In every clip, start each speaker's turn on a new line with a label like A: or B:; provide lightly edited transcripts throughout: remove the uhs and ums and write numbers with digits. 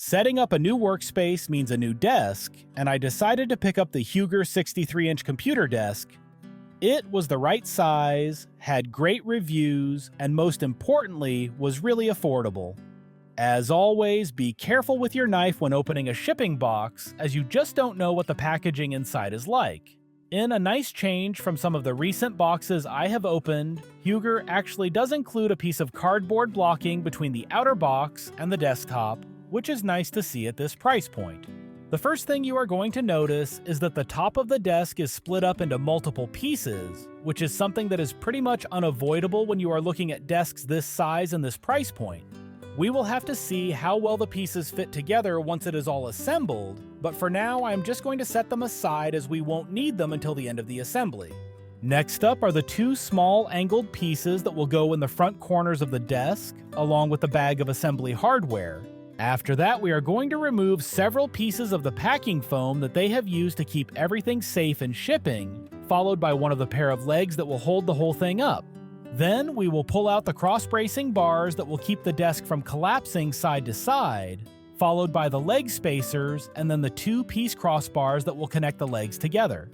A: Setting up a new workspace means a new desk, and I decided to pick up the Huuger 63-inch computer desk. It was the right size, had great reviews, and most importantly, was really affordable. As always, be careful with your knife when opening a shipping box, as you just don't know what the packaging inside is like. In a nice change from some of the recent boxes I have opened, Huuger actually does include a piece of cardboard blocking between the outer box and the desktop, which is nice to see at this price point. The first thing you are going to notice is that the top of the desk is split up into multiple pieces, which is something that is pretty much unavoidable when you are looking at desks this size and this price point. We will have to see how well the pieces fit together once it is all assembled, but for now I'm just going to set them aside as we won't need them until the end of the assembly. Next up are the two small angled pieces that will go in the front corners of the desk, along with the bag of assembly hardware. After that, we are going to remove several pieces of the packing foam that they have used to keep everything safe in shipping, followed by one of the pair of legs that will hold the whole thing up. Then we will pull out the cross-bracing bars that will keep the desk from collapsing side to side, followed by the leg spacers and then the two-piece crossbars that will connect the legs together.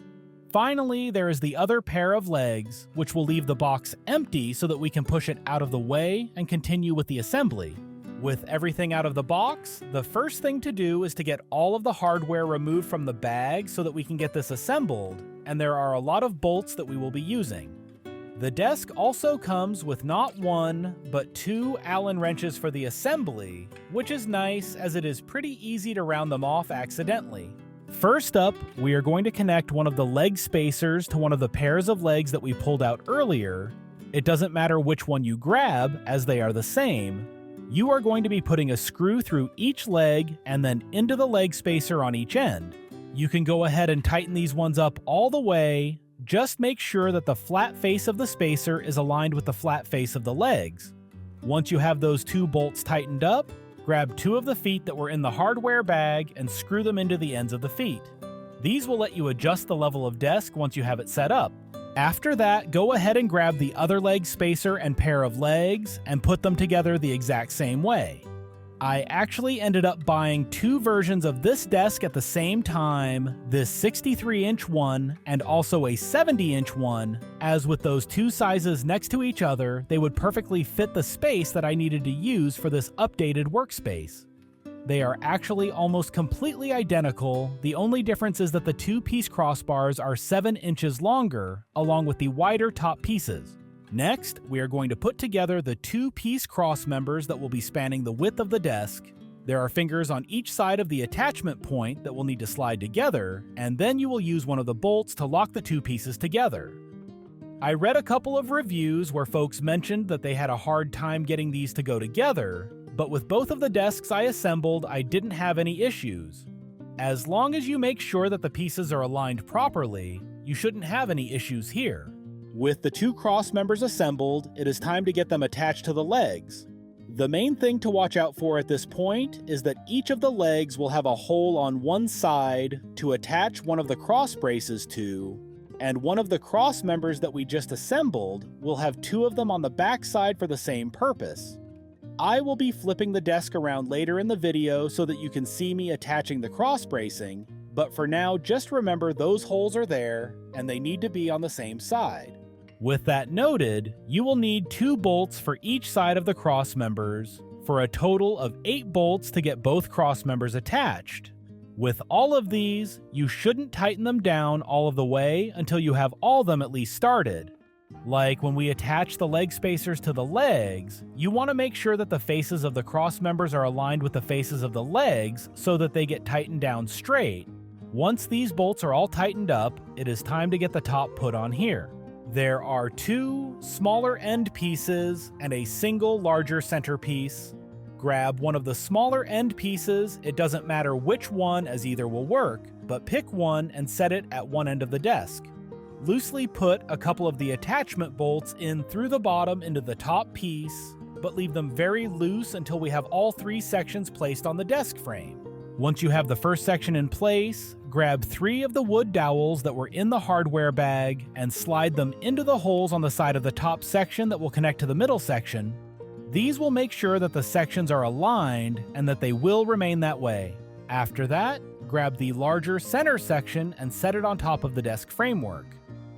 A: Finally, there is the other pair of legs, which will leave the box empty so that we can push it out of the way and continue with the assembly. With everything out of the box, the first thing to do is to get all of the hardware removed from the bag so that we can get this assembled, and there are a lot of bolts that we will be using. The desk also comes with not one, but two Allen wrenches for the assembly, which is nice as it is pretty easy to round them off accidentally. First up, we are going to connect one of the leg spacers to one of the pairs of legs that we pulled out earlier. It doesn't matter which one you grab, as they are the same. You are going to be putting a screw through each leg and then into the leg spacer on each end. You can go ahead and tighten these ones up all the way. Just make sure that the flat face of the spacer is aligned with the flat face of the legs. Once you have those two bolts tightened up, grab two of the feet that were in the hardware bag and screw them into the ends of the feet. These will let you adjust the level of desk once you have it set up. After that, go ahead and grab the other leg spacer and pair of legs and put them together the exact same way. I actually ended up buying two versions of this desk at the same time, this 63-inch one and also a 70-inch one, as with those two sizes next to each other, they would perfectly fit the space that I needed to use for this updated workspace. They are actually almost completely identical. The only difference is that the two-piece crossbars are 7 inches longer, along with the wider top pieces. Next, we are going to put together the two-piece cross members that will be spanning the width of the desk. There are fingers on each side of the attachment point that will need to slide together, and then you will use one of the bolts to lock the two pieces together. I read a couple of reviews where folks mentioned that they had a hard time getting these to go together, but with both of the desks I assembled, I didn't have any issues. As long as you make sure that the pieces are aligned properly, you shouldn't have any issues here. With the two cross members assembled, it is time to get them attached to the legs. The main thing to watch out for at this point is that each of the legs will have a hole on one side to attach one of the cross braces to, and one of the cross members that we just assembled will have two of them on the back side for the same purpose. I will be flipping the desk around later in the video so that you can see me attaching the cross bracing, but for now just remember those holes are there and they need to be on the same side. With that noted, you will need 2 bolts for each side of the cross members, for a total of 8 bolts to get both cross members attached. With all of these, you shouldn't tighten them down all of the way until you have all of them at least started. Like when we attach the leg spacers to the legs, you want to make sure that the faces of the cross members are aligned with the faces of the legs so that they get tightened down straight. Once these bolts are all tightened up, it is time to get the top put on here. There are 2 smaller end pieces and a single larger centerpiece. Grab one of the smaller end pieces, it doesn't matter which one as either will work, but pick one and set it at one end of the desk. Loosely put a couple of the attachment bolts in through the bottom into the top piece, but leave them very loose until we have all 3 sections placed on the desk frame. Once you have the first section in place, grab 3 of the wood dowels that were in the hardware bag and slide them into the holes on the side of the top section that will connect to the middle section. These will make sure that the sections are aligned and that they will remain that way. After that, grab the larger center section and set it on top of the desk framework.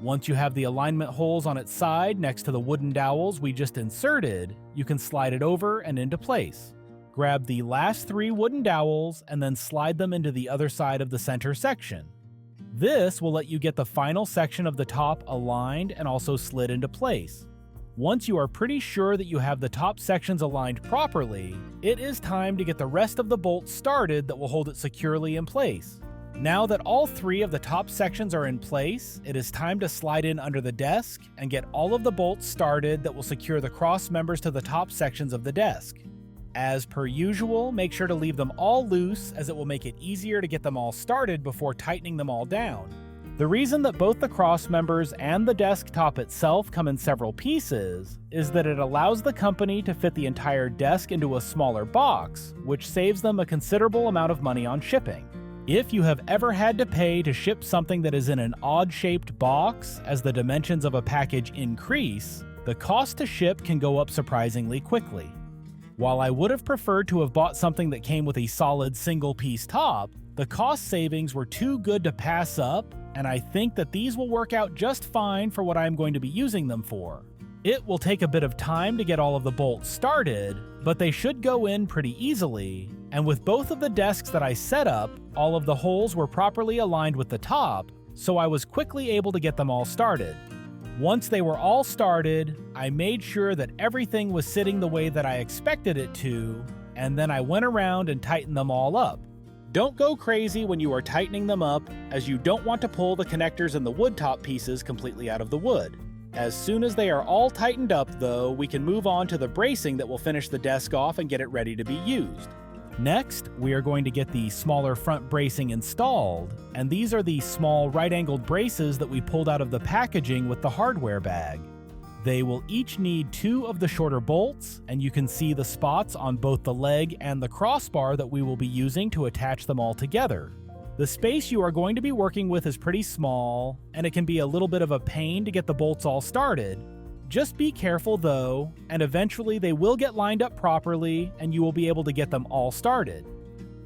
A: Once you have the alignment holes on its side next to the wooden dowels we just inserted, you can slide it over and into place. Grab the last 3 wooden dowels and then slide them into the other side of the center section. This will let you get the final section of the top aligned and also slid into place. Once you are pretty sure that you have the top sections aligned properly, it is time to get the rest of the bolts started that will hold it securely in place. Now that all 3 of the top sections are in place, it is time to slide in under the desk and get all of the bolts started that will secure the cross members to the top sections of the desk. As per usual, make sure to leave them all loose as it will make it easier to get them all started before tightening them all down. The reason that both the cross members and the desktop itself come in several pieces is that it allows the company to fit the entire desk into a smaller box, which saves them a considerable amount of money on shipping. If you have ever had to pay to ship something that is in an odd-shaped box as the dimensions of a package increase, the cost to ship can go up surprisingly quickly. While I would have preferred to have bought something that came with a solid single-piece top, the cost savings were too good to pass up, and I think that these will work out just fine for what I'm going to be using them for. It will take a bit of time to get all of the bolts started, but they should go in pretty easily, and with both of the desks that I set up, all of the holes were properly aligned with the top, so I was quickly able to get them all started. Once they were all started, I made sure that everything was sitting the way that I expected it to, and then I went around and tightened them all up. Don't go crazy when you are tightening them up, as you don't want to pull the connectors and the wood top pieces completely out of the wood. As soon as they are all tightened up, though, we can move on to the bracing that will finish the desk off and get it ready to be used. Next, we are going to get the smaller front bracing installed, and these are the small right-angled braces that we pulled out of the packaging with the hardware bag. They will each need 2 of the shorter bolts, and you can see the spots on both the leg and the crossbar that we will be using to attach them all together. The space you are going to be working with is pretty small, and it can be a little bit of a pain to get the bolts all started. Just be careful though, and eventually they will get lined up properly and you will be able to get them all started.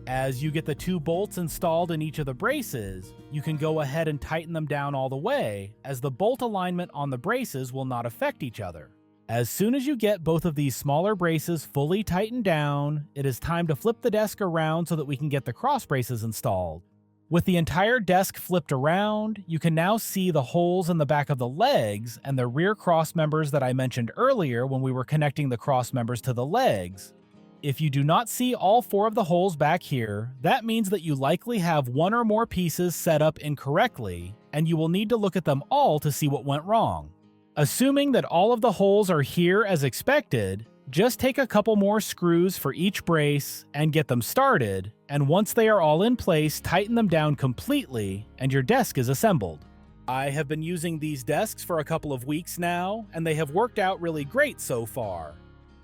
A: As you get the 2 bolts installed in each of the braces, you can go ahead and tighten them down all the way, as the bolt alignment on the braces will not affect each other. As soon as you get both of these smaller braces fully tightened down, it is time to flip the desk around so that we can get the cross braces installed. With the entire desk flipped around, you can now see the holes in the back of the legs and the rear cross members that I mentioned earlier when we were connecting the cross members to the legs. If you do not see all 4 of the holes back here, that means that you likely have 1 or more pieces set up incorrectly, and you will need to look at them all to see what went wrong. Assuming that all of the holes are here as expected, just take a couple more screws for each brace and get them started, and once they are all in place, tighten them down completely, and your desk is assembled. I have been using these desks for a couple of weeks now, and they have worked out really great so far.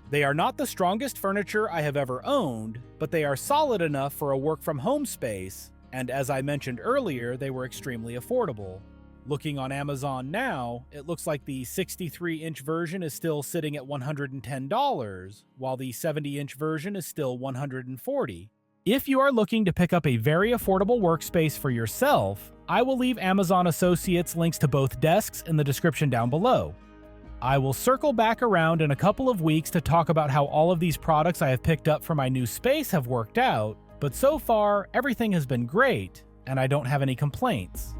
A: They are not the strongest furniture I have ever owned, but they are solid enough for a work-from-home space, and as I mentioned earlier, they were extremely affordable. Looking on Amazon now, it looks like the 63-inch version is still sitting at $110, while the 70-inch version is still $140. If you are looking to pick up a very affordable workspace for yourself, I will leave Amazon Associates links to both desks in the description down below. I will circle back around in a couple of weeks to talk about how all of these products I have picked up for my new space have worked out, but so far, everything has been great, and I don't have any complaints.